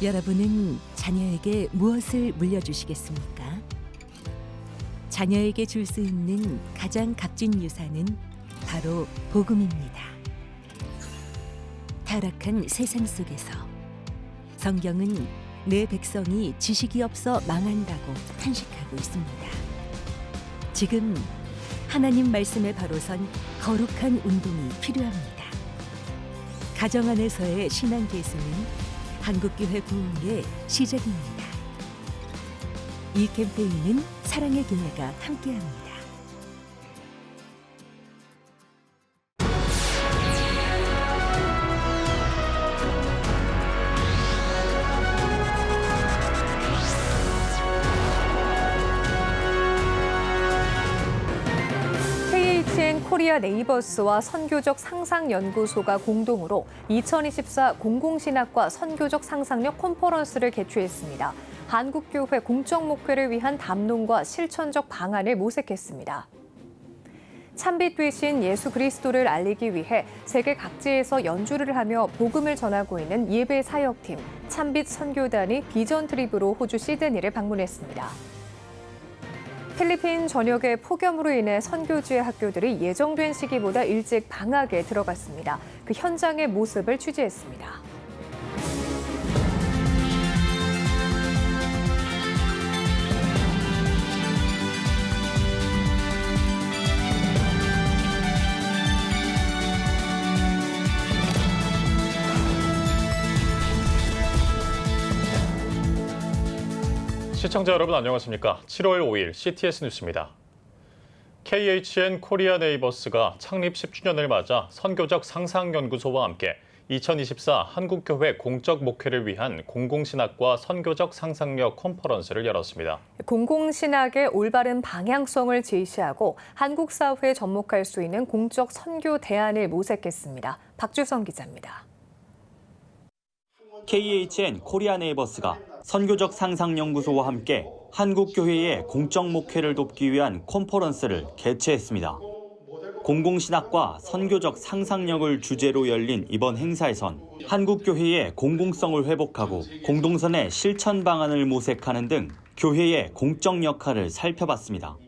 여러분은 자녀에게 무엇을 물려주시겠습니까? 자녀에게 줄 수 있는 가장 값진 유산은 바로 복음입니다. 타락한 세상 속에서 성경은 내 백성이 지식이 없어 망한다고 탄식하고 있습니다. 지금 하나님 말씀에 바로 선 거룩한 운동이 필요합니다. 가정 안에서의 신앙 계승은 한국교회 부흥의 시작입니다. 이 캠페인은 사랑의 교회가 함께합니다. KHN 코리아 네이버스와 선교적 상상연구소가 공동으로 2024 공공신학과 선교적 상상력 컨퍼런스를 개최했습니다. 한국교회 공적 목회를 위한 담론과 실천적 방안을 모색했습니다. 참빛 되신 예수 그리스도를 알리기 위해 세계 각지에서 연주를 하며 복음을 전하고 있는 예배 사역팀 참빛 선교단이 비전 트립으로 호주 시드니를 방문했습니다. 필리핀 전역의 폭염으로 인해 선교지의 학교들이 예정된 시기보다 일찍 방학에 들어갔습니다. 그 현장의 모습을 취재했습니다. 시청자 여러분 안녕하십니까? 7월 5일 CTS 뉴스입니다. KHN 코리아 네이버스가 창립 10주년을 맞아 선교적 상상연구소와 함께 2024 한국교회 공적 목회를 위한 공공신학과 선교적 상상력 컨퍼런스를 열었습니다. 공공신학의 올바른 방향성을 제시하고 한국 사회에 접목할 수 있는 공적 선교 대안을 모색했습니다. 박주성 기자입니다. KHN 코리아 네이버스가 선교적 상상연구소와 함께 한국교회의 공적 목회를 돕기 위한 컨퍼런스를 개최했습니다. 공공신학과 선교적 상상력을 주제로 열린 이번 행사에선 한국교회의 공공성을 회복하고 공동선의 실천 방안을 모색하는 등 교회의 공적 역할을 살펴봤습니다.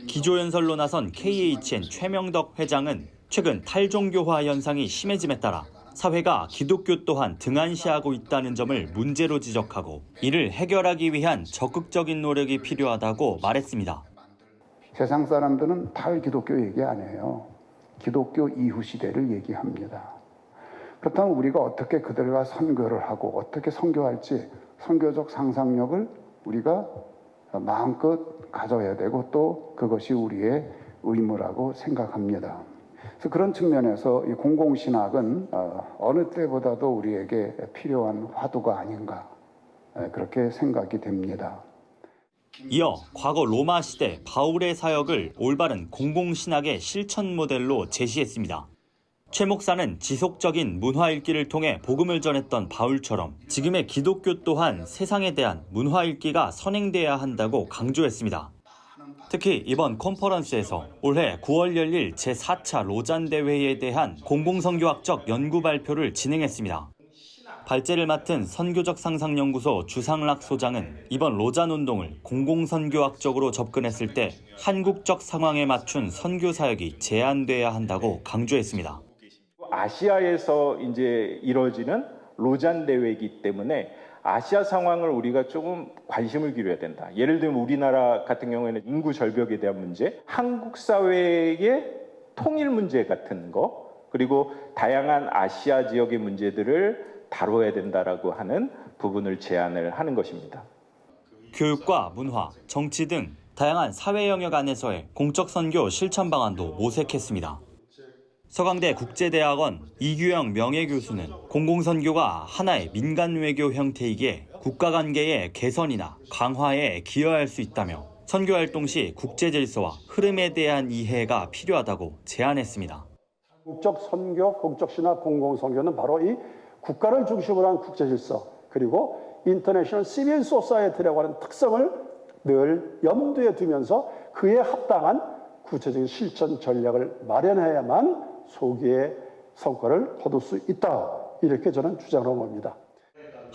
기조연설로 나선 KHN 최명덕 회장은 최근 탈종교화 현상이 심해짐에 따라 사회가 기독교 또한 등한시하고 있다는 점을 문제로 지적하고 이를 해결하기 위한 적극적인 노력이 필요하다고 말했습니다. 세상 사람들은 탈기독교 얘기 안 해요. 기독교 이후 시대를 얘기합니다. 그렇다면 우리가 어떻게 그들과 선교를 하고 어떻게 선교할지 선교적 상상력을 우리가 마음껏 가져야 되고 또 그것이 우리의 의무라고 생각합니다. 그래서 그런 측면에서 이 공공신학은 어느 때보다도 우리에게 필요한 화두가 아닌가 그렇게 생각이 됩니다. 이어 과거 로마 시대 바울의 사역을 올바른 공공신학의 실천 모델로 제시했습니다. 최 목사는 지속적인 문화 읽기를 통해 복음을 전했던 바울처럼 지금의 기독교 또한 세상에 대한 문화 읽기가 선행돼야 한다고 강조했습니다. 특히 이번 컨퍼런스에서 올해 9월 열릴 제4차 로잔 대회에 대한 공공선교학적 연구 발표를 진행했습니다. 발제를 맡은 선교적 상상연구소 주상락 소장은 이번 로잔 운동을 공공선교학적으로 접근했을 때 한국적 상황에 맞춘 선교 사역이 제한돼야 한다고 강조했습니다. 아시아에서 이제 이루어지는 로잔 대회이기 때문에 아시아 상황을 우리가 조금 관심을 기울여야 된다. 예를 들면 우리나라 같은 경우에는 인구 절벽에 대한 문제, 한국 사회의 통일 문제 같은 거, 그리고 다양한 아시아 지역의 문제들을 다뤄야 된다라고 하는 부분을 제안을 하는 것입니다. 교육과 문화, 정치 등 다양한 사회 영역 안에서의 공적 선교 실천 방안도 모색했습니다. 서강대 국제대학원 이규영 명예교수는 공공선교가 하나의 민간 외교 형태이기에 국가관계의 개선이나 강화에 기여할 수 있다며 선교활동 시 국제질서와 흐름에 대한 이해가 필요하다고 제안했습니다. 국적 선교, 국적 신학, 공공선교는 바로 이 국가를 중심으로 한 국제질서 그리고 인터내셔널 시빌 소사이어티라고 하는 특성을 늘 염두에 두면서 그에 합당한 구체적인 실천 전략을 마련해야만 소기의 성과를 거둘 수 있다. 이렇게 저는 주장하는 겁니다.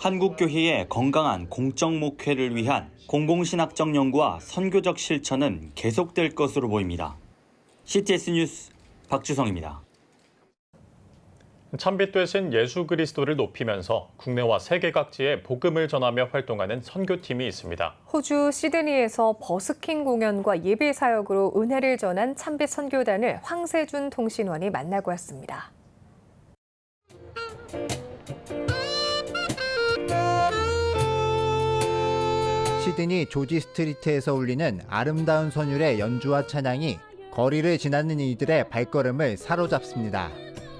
한국교회의 건강한 공적 목회를 위한 공공신학적 연구와 선교적 실천은 계속될 것으로 보입니다. CTS 뉴스 박주성입니다. 참빛 되신 예수 그리스도를 높이면서 국내와 세계 각지에 복음을 전하며 활동하는 선교팀이 있습니다. 호주 시드니에서 버스킹 공연과 예배 사역으로 은혜를 전한 참빛 선교단을 황세준 통신원이 만나고 왔습니다. 시드니 조지 스트리트에서 울리는 아름다운 선율의 연주와 찬양이 거리를 지나는 이들의 발걸음을 사로잡습니다.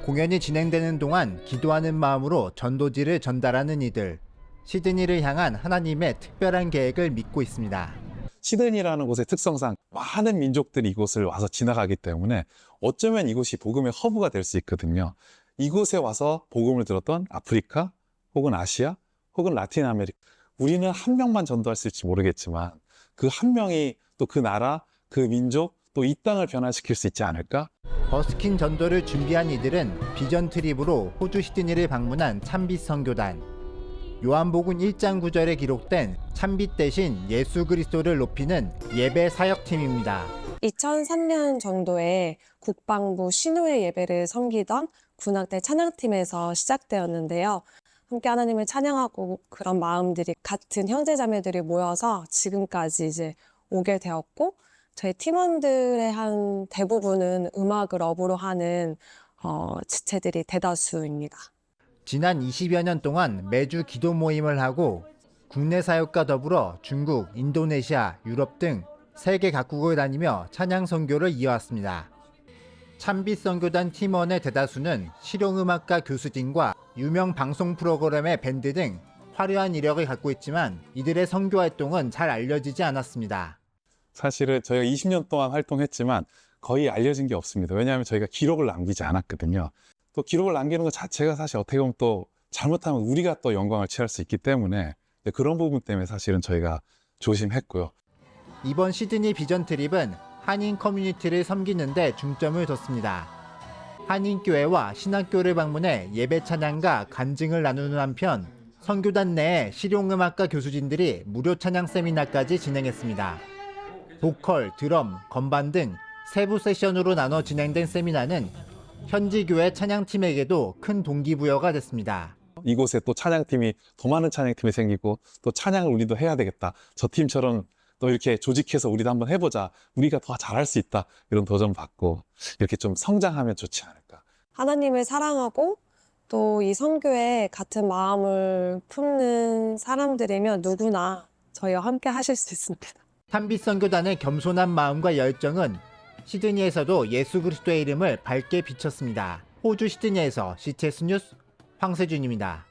공연이 진행되는 동안 기도하는 마음으로 전도지를 전달하는 이들. 시드니를 향한 하나님의 특별한 계획을 믿고 있습니다. 시드니라는 곳의 특성상 많은 민족들이 이곳을 와서 지나가기 때문에 어쩌면 이곳이 복음의 허브가 될 수 있거든요. 이곳에 와서 복음을 들었던 아프리카, 혹은 아시아, 혹은 라틴 아메리카. 우리는 한 명만 전도할 수 있을지 모르겠지만 그 한 명이 또 그 나라, 그 민족, 또 이 땅을 변화시킬 수 있지 않을까? 버스킹 전도를 준비한 이들은 비전 트립으로 호주 시드니를 방문한 참빛 선교단. 요한복음 1장 9절에 기록된 참빛 대신 예수 그리스도를 높이는 예배 사역팀입니다. 2003년 정도에 국방부 신우회 예배를 섬기던 군악대 찬양팀에서 시작되었는데요. 함께 하나님을 찬양하고 그런 마음들이 같은 형제자매들이 모여서 지금까지 이제 오게 되었고, 저희 팀원들의 한 대부분은 음악을 업으로 하는 지체들이 대다수입니다. 지난 20여 년 동안 매주 기도 모임을 하고 국내 사역과 더불어 중국, 인도네시아, 유럽 등 세계 각국을 다니며 찬양 선교를 이어왔습니다. 참빛 선교단 팀원의 대다수는 실용음악가 교수진과 유명 방송 프로그램의 밴드 등 화려한 이력을 갖고 있지만 이들의 선교 활동은 잘 알려지지 않았습니다. 사실은 저희가 20년 동안 활동했지만 거의 알려진 게 없습니다. 왜냐하면 저희가 기록을 남기지 않았거든요. 또 기록을 남기는 것 자체가 사실 어떻게 보면 또 잘못하면 우리가 또 영광을 취할 수 있기 때문에 그런 부분 때문에 사실은 저희가 조심했고요. 이번 시드니 비전 트립은 한인 커뮤니티를 섬기는 데 중점을 뒀습니다. 한인교회와 신학교를 방문해 예배 찬양과 간증을 나누는 한편 선교단 내에 실용음악가 교수진들이 무료 찬양 세미나까지 진행했습니다. 보컬, 드럼, 건반 등 세부 세션으로 나눠 진행된 세미나는 현지 교회 찬양팀에게도 큰 동기부여가 됐습니다. 이곳에 또 찬양팀이 더 많은 찬양팀이 생기고 또 찬양을 우리도 해야 되겠다. 저 팀처럼 또 이렇게 조직해서 우리도 한번 해보자. 우리가 더 잘할 수 있다. 이런 도전 받고 이렇게 좀 성장하면 좋지 않을까. 하나님을 사랑하고 또 이 선교에 같은 마음을 품는 사람들이면 누구나 저희와 함께 하실 수 있습니다. 참빛 선교단의 겸손한 마음과 열정은 시드니에서도 예수 그리스도의 이름을 밝게 비췄습니다. 호주 시드니에서 CTS 뉴스 황세준입니다.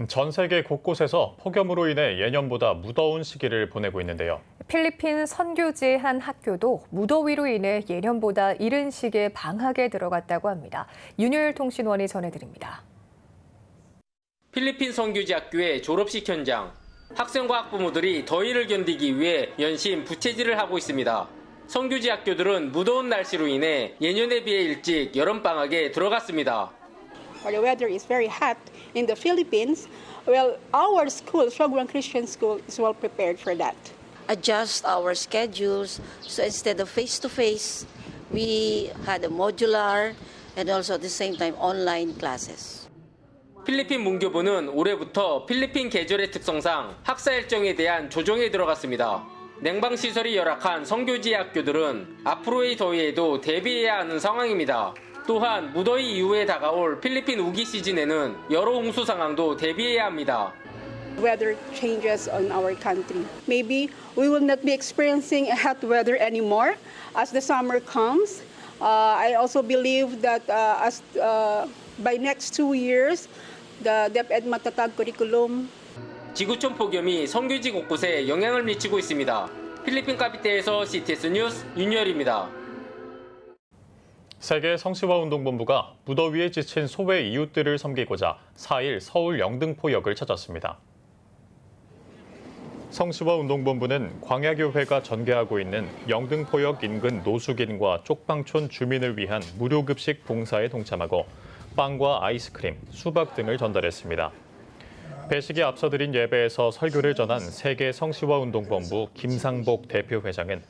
전 세계 곳곳에서 폭염으로 인해 예년보다 무더운 시기를 보내고 있는데요. 필리핀 선교지의 한 학교도 무더위로 인해 예년보다 이른 시기에 방학에 들어갔다고 합니다. 윤효일 통신원이 전해드립니다. 필리핀 선교지 학교의 졸업식 현장. 학생과 학부모들이 더위를 견디기 위해 연신 부채질을 하고 있습니다. 선교지 학교들은 무더운 날씨로 인해 예년에 비해 일찍 여름방학에 들어갔습니다. The weather is very hot in the Philippines. Well, our school, Soguang Christian School, is well prepared for that. Adjust our schedules. So instead of face-to-face, we had a modular and also at the same time online classes. 필리핀 문교부는 올해부터 필리핀 계절의 특성상 학사 일정에 대한 조정에 들어갔습니다. 냉방시설이 열악한 선교지 학교들은 앞으로의 더위에도 대비해야 하는 상황입니다. 또한 무더위 이후에 다가올 필리핀 우기 시즌에는 여러 홍수 상황도 대비해야 합니다. Weather changes on our country. Maybe we will not be experiencing hot weather anymore as the summer comes. I also believe that by next 2 years, the DepEd Matatag curriculum. 지구촌 폭염이 선교지 곳곳에 영향을 미치고 있습니다. 필리핀 카피테에서 CTS 뉴스 윤열입니다. 세계 성시화운동본부가 무더위에 지친 소외 이웃들을 섬기고자 4일 서울 영등포역을 찾았습니다. 성시화운동본부는 광야교회가 전개하고 있는 영등포역 인근 노숙인과 쪽방촌 주민을 위한 무료급식 봉사에 동참하고 빵과 아이스크림, 수박 등을 전달했습니다. 배식에 앞서 드린 예배에서 설교를 전한 세계성시화운동본부 김상복 대표회장은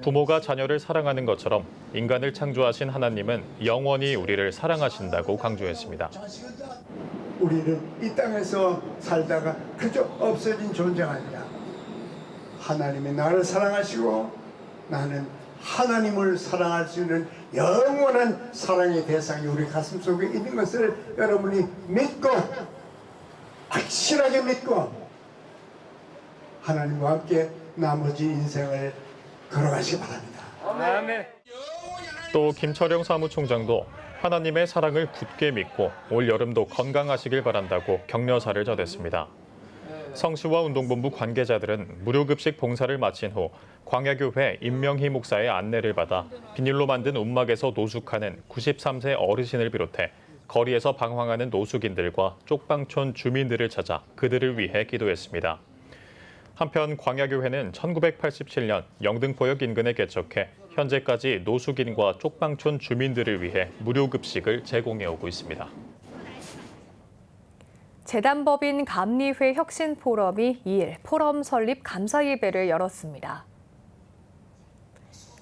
부모가 자녀를 사랑하는 것처럼 인간을 창조하신 하나님은 영원히 우리를 사랑하신다고 강조했습니다. 우리는 이 땅에서 살다가 그저 없어진 존재가 아니라 하나님이 나를 사랑하시고 나는 하나님을 사랑할 수 있는 영원한 사랑의 대상이 우리 가슴속에 있는 것을 여러분이 믿고 확실하게 믿고 하나님과 함께 나머지 인생을 걸어가시기 바랍니다. 또 김철영 사무총장도 하나님의 사랑을 굳게 믿고 올 여름도 건강하시길 바란다고 격려사를 전했습니다. 성시화운동본부 관계자들은 무료급식 봉사를 마친 후 광야교회 임명희 목사의 안내를 받아 비닐로 만든 움막에서 노숙하는 93세 어르신을 비롯해 거리에서 방황하는 노숙인들과 쪽방촌 주민들을 찾아 그들을 위해 기도했습니다. 한편 광야교회는 1987년 영등포역 인근에 개척해 현재까지 노숙인과 쪽방촌 주민들을 위해 무료급식을 제공해오고 있습니다. 재단법인 감리회 혁신포럼이 2일 포럼 설립 감사 예배를 열었습니다.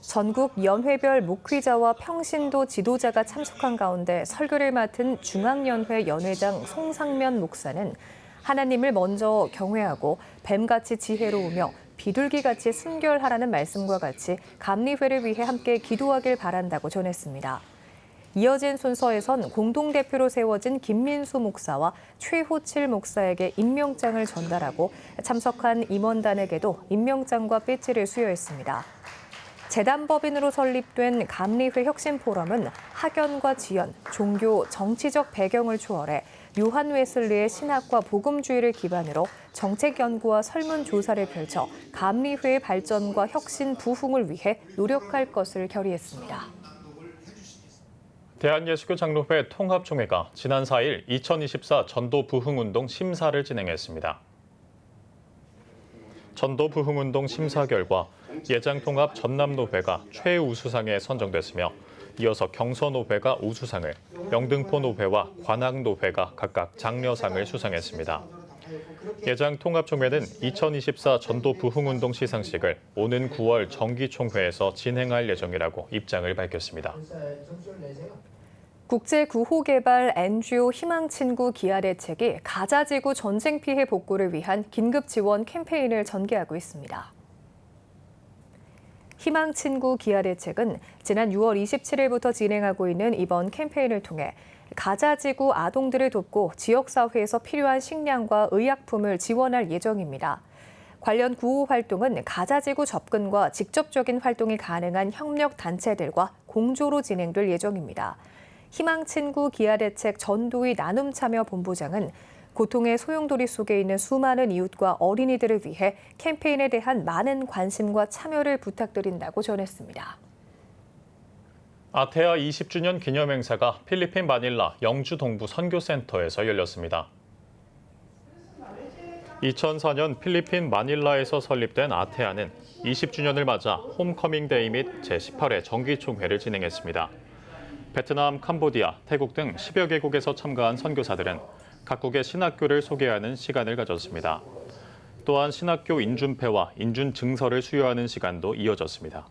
전국 연회별 목회자와 평신도 지도자가 참석한 가운데 설교를 맡은 중앙연회 연회장 송상면 목사는 하나님을 먼저 경외하고 뱀같이 지혜로우며 비둘기같이 순결하라는 말씀과 같이 감리회를 위해 함께 기도하길 바란다고 전했습니다. 이어진 순서에선 공동대표로 세워진 김민수 목사와 최호칠 목사에게 임명장을 전달하고 참석한 임원단에게도 임명장과 배지를 수여했습니다. 재단법인으로 설립된 감리회 혁신포럼은 학연과 지연, 종교, 정치적 배경을 초월해 요한 웨슬리의 신학과 복음주의를 기반으로 정책 연구와 설문조사를 펼쳐 감리회의 발전과 혁신 부흥을 위해 노력할 것을 결의했습니다. 대한예수교 장로회 통합총회가 지난 4일 2024 전도 부흥운동 심사를 진행했습니다. 전도 부흥운동 심사 결과 예장통합 전남노회가 최우수상에 선정됐으며 이어서 경서노회가 우수상을, 영등포노회와 관악노회가 각각 장려상을 수상했습니다. 예장통합총회는 2024 전도 부흥운동 시상식을 오는 9월 정기총회에서 진행할 예정이라고 입장을 밝혔습니다. 국제구호개발 NGO 희망친구 기아대책이 가자지구 전쟁 피해 복구를 위한 긴급 지원 캠페인을 전개하고 있습니다. 희망친구 기아대책은 지난 6월 27일부터 진행하고 있는 이번 캠페인을 통해 가자지구 아동들을 돕고 지역사회에서 필요한 식량과 의약품을 지원할 예정입니다. 관련 구호 활동은 가자지구 접근과 직접적인 활동이 가능한 협력단체들과 공조로 진행될 예정입니다. 희망친구 기아대책 전도의 나눔참여본부장은 고통의 소용돌이 속에 있는 수많은 이웃과 어린이들을 위해 캠페인에 대한 많은 관심과 참여를 부탁드린다고 전했습니다. 아테아 20주년 기념행사가 필리핀 마닐라 영주 동부 선교센터에서 열렸습니다. 2004년 필리핀 마닐라에서 설립된 아테아는 20주년을 맞아 홈커밍 데이 및 제18회 정기총회를 진행했습니다. 베트남, 캄보디아, 태국 등 10여 개국에서 참가한 선교사들은 각국의 신학교를 소개하는 시간을 가졌습니다. 또한 신학교 인준패와 인준 증서를 수여하는 시간도 이어졌습니다.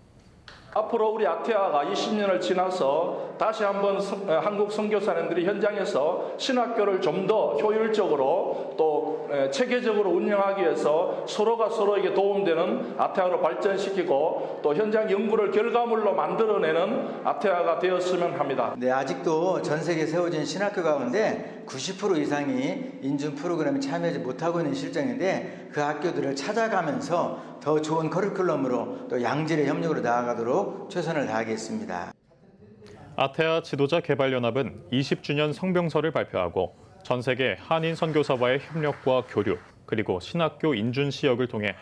앞으로 우리 아테아가 20년을 지나서 다시 한번 한국 선교사님들이 현장에서 신학교를 좀 더 효율적으로 또 체계적으로 운영하기 위해서 서로가 서로에게 도움되는 아테아로 발전시키고 또 현장 연구를 결과물로 만들어내는 아테아가 되었으면 합니다. 네, 아직도 전 세계에 세워진 신학교 가운데 90% 이상이 인준 프로그램에 참여하지 못하고 있는 실정인데 그 학교들을 찾아가면서 더 좋은 커리큘럼으로 또 양질의 협력으로 나아가도록 최선을 다하겠습니다. 아테아 지도자 개발연합은 20주년 성명서를 발표하고 전 세계 한인 선교사와의 협력과 교류, 그리고 신학교 인준 시역을 통해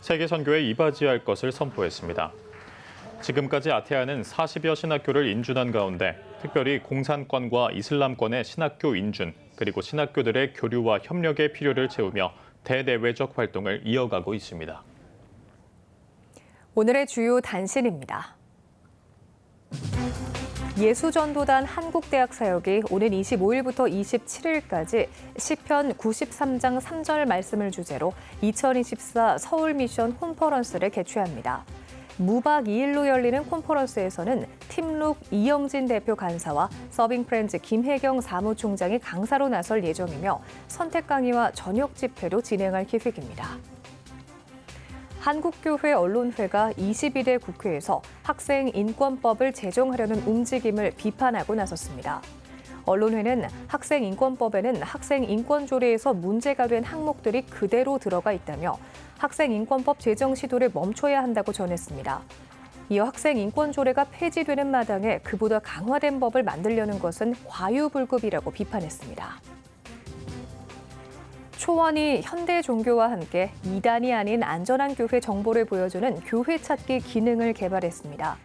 세계 선교에 이바지할 것을 선포했습니다. 지금까지 아테아는 40여 신학교를 인준한 가운데 특별히 공산권과 이슬람권의 신학교 인준, 그리고 신학교들의 교류와 협력의 필요를 채우며 대내외적 활동을 이어가고 있습니다. 오늘의 주요 단신입니다. 예수전도단 한국대학 사역이 오는 25일부터 27일까지 시편 93장 3절 말씀을 주제로 2024 서울미션 콘퍼런스를 개최합니다. 무박 2일로 열리는 콘퍼런스에서는 팀룩 이영진 대표 간사와 서빙프렌즈 김혜경 사무총장이 강사로 나설 예정이며 선택 강의와 저녁 집회도 진행할 계획입니다. 한국교회 언론회가 22대 국회에서 학생 인권법을 제정하려는 움직임을 비판하고 나섰습니다. 언론회는 학생 인권법에는 학생 인권 조례에서 문제가 된 항목들이 그대로 들어가 있다며 학생 인권법 제정 시도를 멈춰야 한다고 전했습니다. 이어 학생 인권 조례가 폐지되는 마당에 그보다 강화된 법을 만들려는 것은 과유불급이라고 비판했습니다. 초원이 현대 종교와 함께 이단이 아닌 안전한 교회 정보를 보여주는 교회 찾기 기능을 개발했습니다.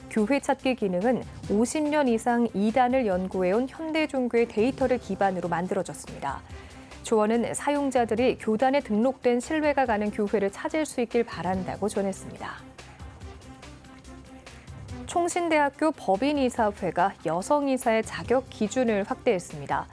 교회 찾기 기능은 50년 이상 이단을 연구해온 현대 종교의 데이터를 기반으로 만들어졌습니다. 초원은 사용자들이 교단에 등록된 신뢰가 가는 교회를 찾을 수 있길 바란다고 전했습니다. 총신대학교 법인이사회가 여성이사의 자격 기준을 확대했습니다.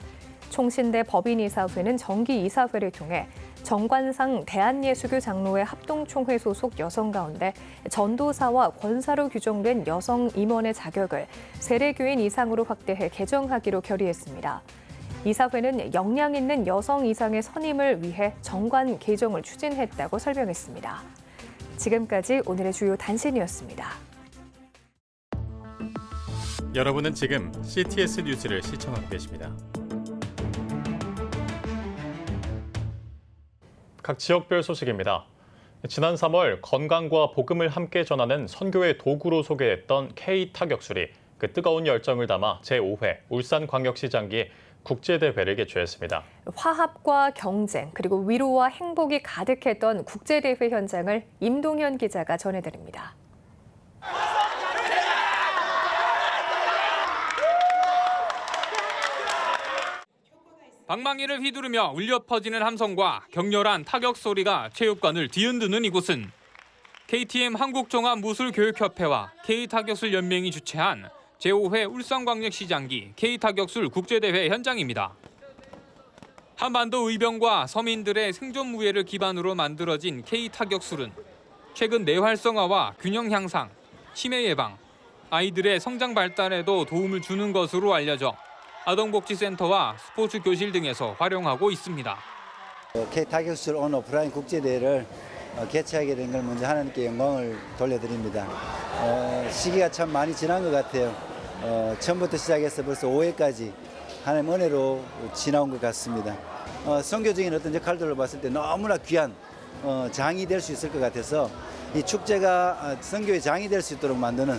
총신대 법인이사회는 정기이사회를 통해 정관상 대한예수교 장로회 합동총회 소속 여성 가운데 전도사와 권사로 규정된 여성 임원의 자격을 세례교인 이상으로 확대해 개정하기로 결의했습니다. 이사회는 역량 있는 여성 이상의 선임을 위해 정관 개정을 추진했다고 설명했습니다. 지금까지 오늘의 주요 단신이었습니다. 여러분은 지금 CTS 뉴스를 시청하고 계십니다. 각 지역별 소식입니다. 지난 3월 건강과 복음을 함께 전하는 선교의 도구로 소개했던 K-타격술이 그 뜨거운 열정을 담아 제5회 울산광역시장기 국제대회를 개최했습니다. 화합과 경쟁 그리고 위로와 행복이 가득했던 국제대회 현장을 임동현 기자가 전해드립니다. 방망이를 휘두르며 울려 퍼지는 함성과 격렬한 타격 소리가 체육관을 뒤흔드는 이곳은 KTM 한국종합무술교육협회와 K타격술 연맹이 주최한 제5회 울산광역시장기 K타격술 국제대회 현장입니다. 한반도 의병과 서민들의 생존무예를 기반으로 만들어진 K타격술은 최근 뇌활성화와 균형 향상, 치매 예방, 아이들의 성장 발달에도 도움을 주는 것으로 알려져 아동복지센터와 스포츠 교실 등에서 활용하고 있습니다. K타격술 온 오프라인 국제대회를 개최하게 된 걸 먼저 하나님께 영광을 돌려드립니다. 시기가 참 많이 지난 것 같아요. 처음부터 시작해서 벌써 5회까지 하나님 은혜로 지나온 것 같습니다. 선교적인 어떤 역할들을 봤을 때 너무나 귀한 장이 될 수 있을 것 같아서 이 축제가 선교의 장이 될 수 있도록 만드는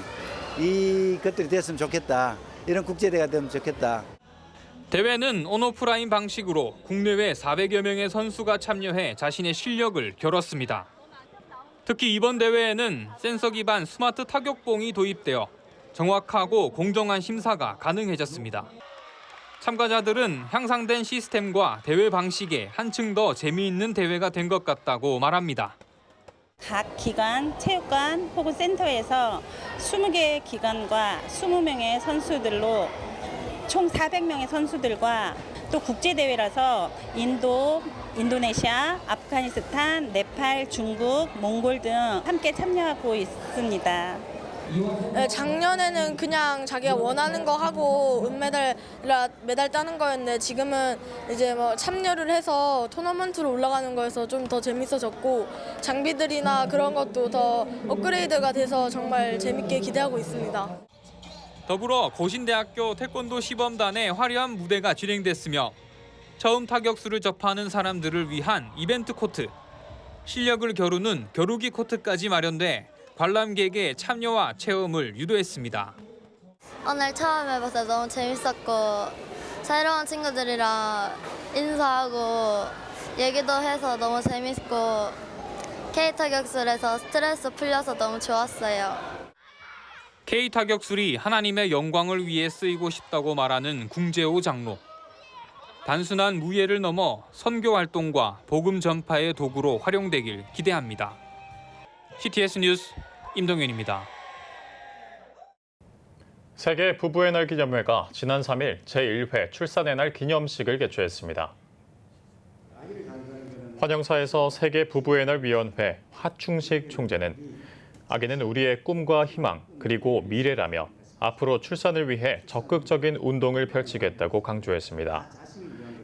이것들이 됐으면 좋겠다. 이런 국제대회가 되면 좋겠다. 대회는 온오프라인 방식으로 국내외 400여 명의 선수가 참여해 자신의 실력을 겨뤘습니다. 특히 이번 대회에는 센서 기반 스마트 타격봉이 도입되어 정확하고 공정한 심사가 가능해졌습니다. 참가자들은 향상된 시스템과 대회 방식에 한층 더 재미있는 대회가 된 것 같다고 말합니다. 각 기관, 체육관 혹은 센터에서 20개의 기관과 20명의 선수들로 총 400명의 선수들과 또 국제대회라서 인도, 인도네시아, 아프가니스탄, 네팔, 중국, 몽골 등 함께 참여하고 있습니다. 작년에는 그냥 자기가 원하는 거 하고 메달 따는 거였는데 지금은 이제 뭐 참여를 해서 토너먼트로 올라가는 거여서 좀 더 재밌어졌고 장비들이나 그런 것도 더 업그레이드가 돼서 정말 재밌게 기대하고 있습니다. 더불어 고신대학교 태권도 시범단의 화려한 무대가 진행됐으며 처음 타격수를 접하는 사람들을 위한 이벤트 코트, 실력을 겨루는 겨루기 코트까지 마련돼 관람객의 참여와 체험을 유도했습니다. 오늘 처음 해봐서 너무 재밌었고 새로운 친구들이랑 인사하고 얘기도 해서 너무 재밌고 K타격술에서 스트레스 풀려서 너무 좋았어요. K타격술이 하나님의 영광을 위해 쓰이고 싶다고 말하는 궁재호 장로. 단순한 무예를 넘어 선교 활동과 복음 전파의 도구로 활용되길 기대합니다. CTS 뉴스 임동현입니다. 세계 부부의 날 기념회가 지난 3일 제1회 출산의 날 기념식을 개최했습니다. 환영사에서 세계 부부의 날 위원회 하충식 총재는 아기는 우리의 꿈과 희망 그리고 미래라며 앞으로 출산을 위해 적극적인 운동을 펼치겠다고 강조했습니다.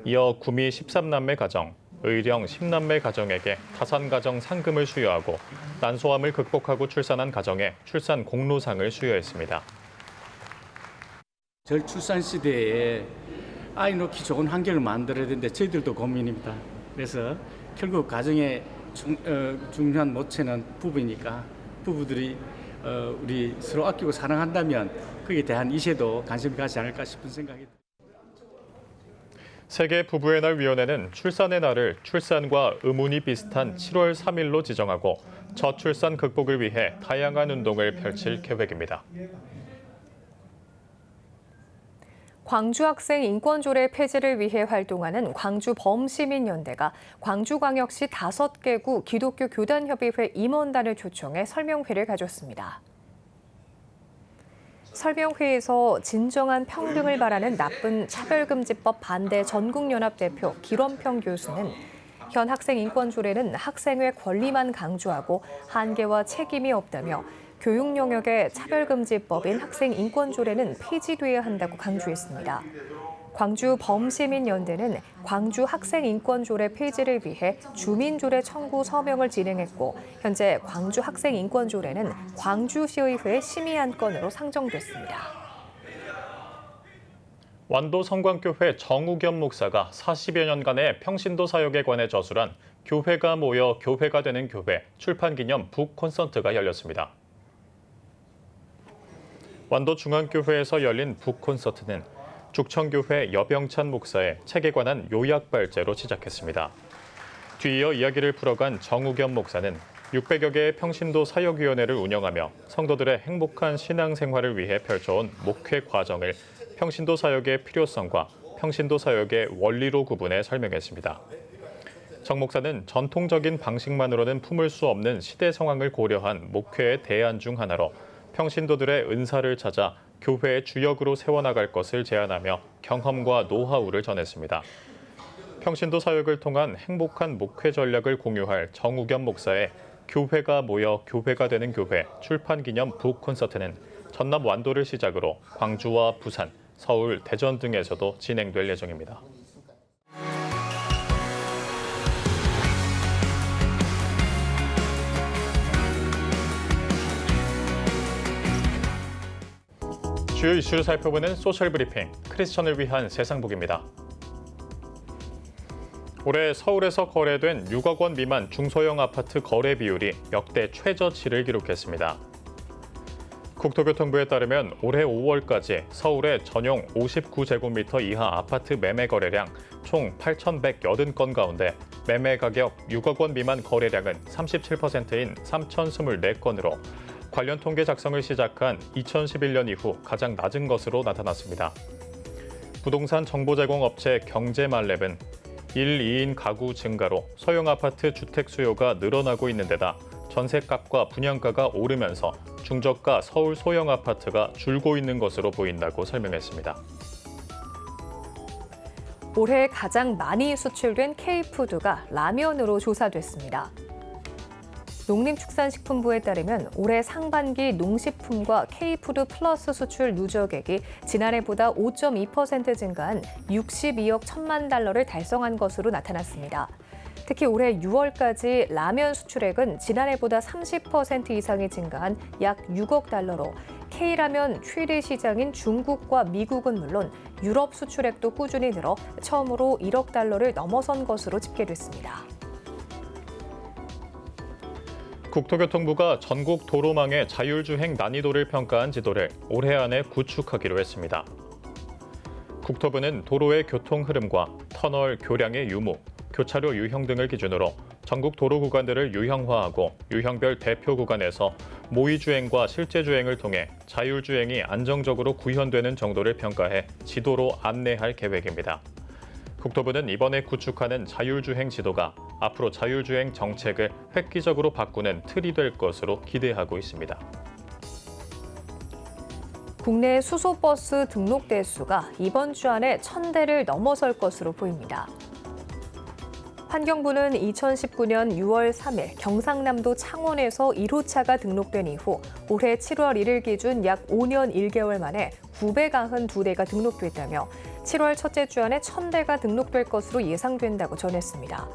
이어 구미 13남매 가정, 의령 10남매 가정에게 타산가정 상금을 수여하고 난소암을 극복하고 출산한 가정에 출산 공로상을 수여했습니다. 저출산 시대에 아이 놓기 좋은 환경을 만들어야 되는데 저희들도 고민입니다. 그래서 결국 가정의 중요한 모체는 부부이니까 부부들이 우리 서로 아끼고 사랑한다면 거기에 대한 이세도 관심을 갖지 않을까 싶은 생각이 듭니다. 세계 부부의 날 위원회는 출산의 날을 출산과 의문이 비슷한 7월 3일로 지정하고 저출산 극복을 위해 다양한 운동을 펼칠 계획입니다. 광주 학생 인권조례 폐지를 위해 활동하는 광주 범시민연대가 광주광역시 5개구 기독교 교단협의회 임원단을 초청해 설명회를 가졌습니다. 설명회에서 진정한 평등을 바라는 나쁜 차별금지법 반대 전국연합 대표 길원평 교수는 현 학생 인권조례는 학생의 권리만 강조하고 한계와 책임이 없다며 교육 영역의 차별금지법인 학생 인권조례는 폐지돼야 한다고 강조했습니다. 광주 범시민연대는 광주 학생 인권조례 폐지를 위해 주민조례 청구 서명을 진행했고 현재 광주 학생 인권조례는 광주시의회 심의안건으로 상정됐습니다. 완도 성광교회 정우겸 목사가 40여 년간의 평신도 사역에 관해 저술한 교회가 모여 교회가 되는 교회 출판기념 북 콘서트가 열렸습니다. 완도 중앙교회에서 열린 북 콘서트는 죽청교회 여병찬 목사의 책에 관한 요약 발제로 시작했습니다. 뒤이어 이야기를 풀어간 정우겸 목사는 600여 개의 평신도 사역위원회를 운영하며 성도들의 행복한 신앙생활을 위해 펼쳐온 목회 과정을 평신도 사역의 필요성과 평신도 사역의 원리로 구분해 설명했습니다. 정 목사는 전통적인 방식만으로는 품을 수 없는 시대 상황을 고려한 목회의 대안 중 하나로 평신도들의 은사를 찾아 교회의 주역으로 세워나갈 것을 제안하며 경험과 노하우를 전했습니다. 평신도 사역을 통한 행복한 목회 전략을 공유할 정우겸 목사의 교회가 모여 교회가 되는 교회 출판기념 북 콘서트는 전남 완도를 시작으로 광주와 부산, 서울, 대전 등에서도 진행될 예정입니다. 주요 이슈를 살펴보는 소셜 브리핑, 크리스천을 위한 세상복입니다. 올해 서울에서 거래된 6억 원 미만 중소형 아파트 거래 비율이 역대 최저치를 기록했습니다. 국토교통부에 따르면 올해 5월까지 서울의 전용 59제곱미터 이하 아파트 매매 거래량 총 8,180건 가운데 매매 가격 6억 원 미만 거래량은 37%인 3,024건으로 관련 통계 작성을 시작한 2011년 이후 가장 낮은 것으로 나타났습니다. 부동산 정보 제공 업체 경제말랩은 1, 2인 가구 증가로 소형 아파트 주택 수요가 늘어나고 있는 데다 전셋값과 분양가가 오르면서 중저가 서울 소형 아파트가 줄고 있는 것으로 보인다고 설명했습니다. 올해 가장 많이 수출된 K푸드가 라면으로 조사됐습니다. 농림축산식품부에 따르면 올해 상반기 농식품과 K푸드 플러스 수출 누적액이 지난해보다 5.2% 증가한 62억 1천만 달러를 달성한 것으로 나타났습니다. 특히 올해 6월까지 라면 수출액은 지난해보다 30% 이상이 증가한 약 6억 달러로 K라면 최대 시장인 중국과 미국은 물론 유럽 수출액도 꾸준히 늘어 처음으로 1억 달러를 넘어선 것으로 집계됐습니다. 국토교통부가 전국 도로망의 자율주행 난이도를 평가한 지도를 올해 안에 구축하기로 했습니다. 국토부는 도로의 교통 흐름과 터널 교량의 유무, 교차로 유형 등을 기준으로 전국 도로 구간들을 유형화하고 유형별 대표 구간에서 모의주행과 실제주행을 통해 자율주행이 안정적으로 구현되는 정도를 평가해 지도로 안내할 계획입니다. 국토부는 이번에 구축하는 자율주행 지도가 앞으로 자율주행 정책을 획기적으로 바꾸는 틀이 될 것으로 기대하고 있습니다. 국내 수소버스 등록 대수가 이번 주 안에 1,000대를 넘어설 것으로 보입니다. 환경부는 2019년 6월 3일 경상남도 창원에서 1호차가 등록된 이후 올해 7월 1일 기준 약 5년 1개월 만에 992대가 등록됐다며 7월 첫째 주 안에 1,000대가 등록될 것으로 예상된다고 전했습니다.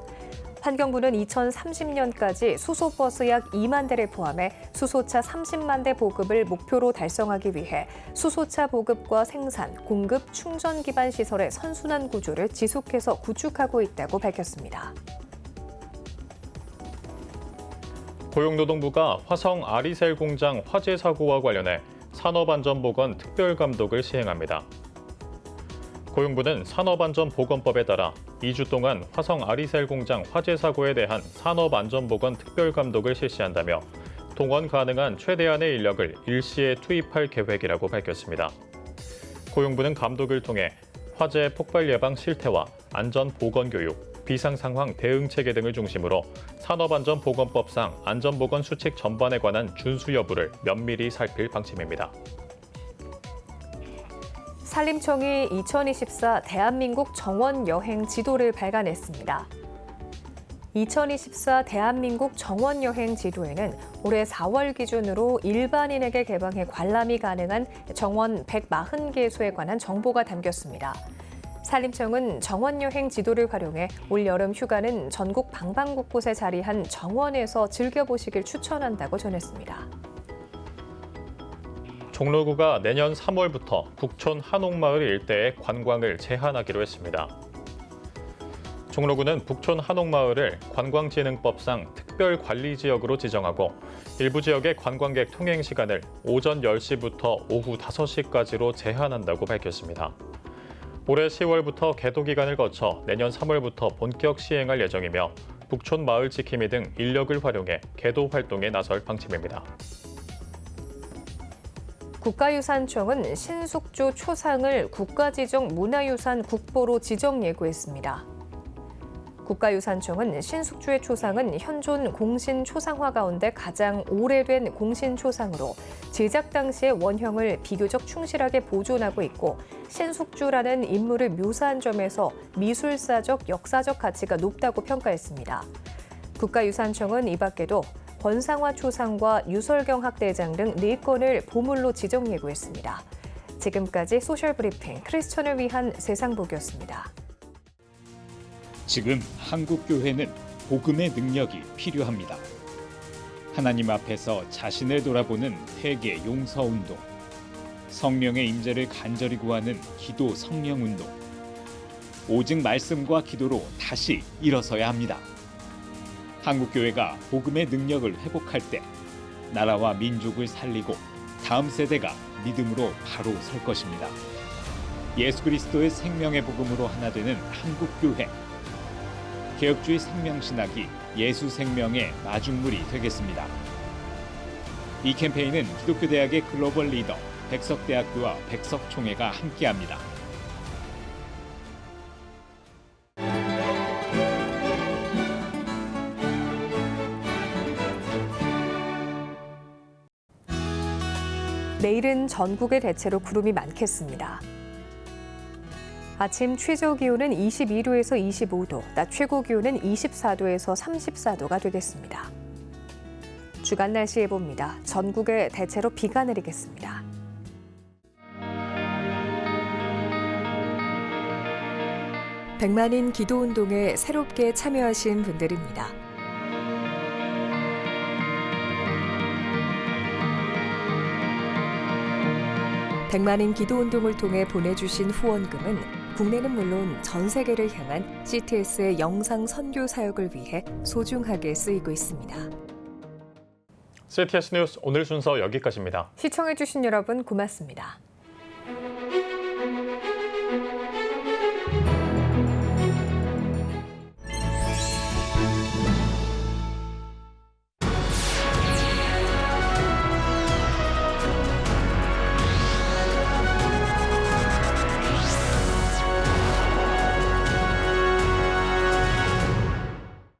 환경부는 2030년까지 수소버스 약 2만 대를 포함해 수소차 30만 대 보급을 목표로 달성하기 위해 수소차 보급과 생산, 공급, 충전 기반 시설의 선순환 구조를 지속해서 구축하고 있다고 밝혔습니다. 고용노동부가 화성 아리셀 공장 화재 사고와 관련해 산업안전보건 특별감독을 시행합니다. 고용부는 산업안전보건법에 따라 2주 동안 화성 아리셀 공장 화재 사고에 대한 산업안전보건 특별감독을 실시한다며 동원 가능한 최대한의 인력을 일시에 투입할 계획이라고 밝혔습니다. 고용부는 감독을 통해 화재 폭발 예방 실태와 안전보건 교육, 비상상황 대응 체계 등을 중심으로 산업안전보건법상 안전보건 수칙 전반에 관한 준수 여부를 면밀히 살필 방침입니다. 산림청이 2024 대한민국 정원 여행 지도를 발간했습니다. 2024 대한민국 정원 여행 지도에는 올해 4월 기준으로 일반인에게 개방해 관람이 가능한 정원 140개소에 관한 정보가 담겼습니다. 산림청은 정원 여행 지도를 활용해 올 여름 휴가는 전국 방방곳곳에 자리한 정원에서 즐겨보시길 추천한다고 전했습니다. 종로구가 내년 3월부터 북촌 한옥마을 일대의 관광을 제한하기로 했습니다. 종로구는 북촌 한옥마을을 관광진흥법상 특별관리지역으로 지정하고 일부 지역의 관광객 통행 시간을 오전 10시부터 오후 5시까지로 제한한다고 밝혔습니다. 올해 10월부터 계도 기간을 거쳐 내년 3월부터 본격 시행할 예정이며 북촌 마을 지킴이 등 인력을 활용해 계도 활동에 나설 방침입니다. 국가유산청은 신숙주 초상을 국가지정 문화유산 국보로 지정 예고했습니다. 국가유산청은 신숙주의 초상은 현존 공신 초상화 가운데 가장 오래된 공신 초상으로 제작 당시의 원형을 비교적 충실하게 보존하고 있고 신숙주라는 인물을 묘사한 점에서 미술사적, 역사적 가치가 높다고 평가했습니다. 국가유산청은 이 밖에도 권상화 초상과 유설경 학대장 등 4건을 보물로 지정 예고했습니다. 지금까지 소셜브리핑 크리스천을 위한 세상보기였습니다. 지금 한국교회는 복음의 능력이 필요합니다. 하나님 앞에서 자신을 돌아보는 회개 용서운동, 성령의 임재를 간절히 구하는 기도 성령운동, 오직 말씀과 기도로 다시 일어서야 합니다. 한국교회가 복음의 능력을 회복할 때 나라와 민족을 살리고 다음 세대가 믿음으로 바로 설 것입니다. 예수 그리스도의 생명의 복음으로 하나 되는 한국교회. 개혁주의 생명신학이 예수 생명의 마중물이 되겠습니다. 이 캠페인은 기독교대학의 글로벌 리더 백석대학교와 백석총회가 함께합니다. 내일은 전국에 대체로 구름이 많겠습니다. 아침 최저 기온은 22도에서 25도, 낮 최고 기온은 24도에서 34도가 되겠습니다. 주간 날씨 예보입니다. 전국에 대체로 비가 내리겠습니다. 백만인 기도운동에 새롭게 참여하신 분들입니다. 백만인 기도운동을 통해 보내주신 후원금은 국내는 물론 전 세계를 향한 CTS의 영상 선교 사역을 위해 소중하게 쓰이고 있습니다. CTS 뉴스 오늘 순서 여기까지입니다. 시청해주신 여러분 고맙습니다.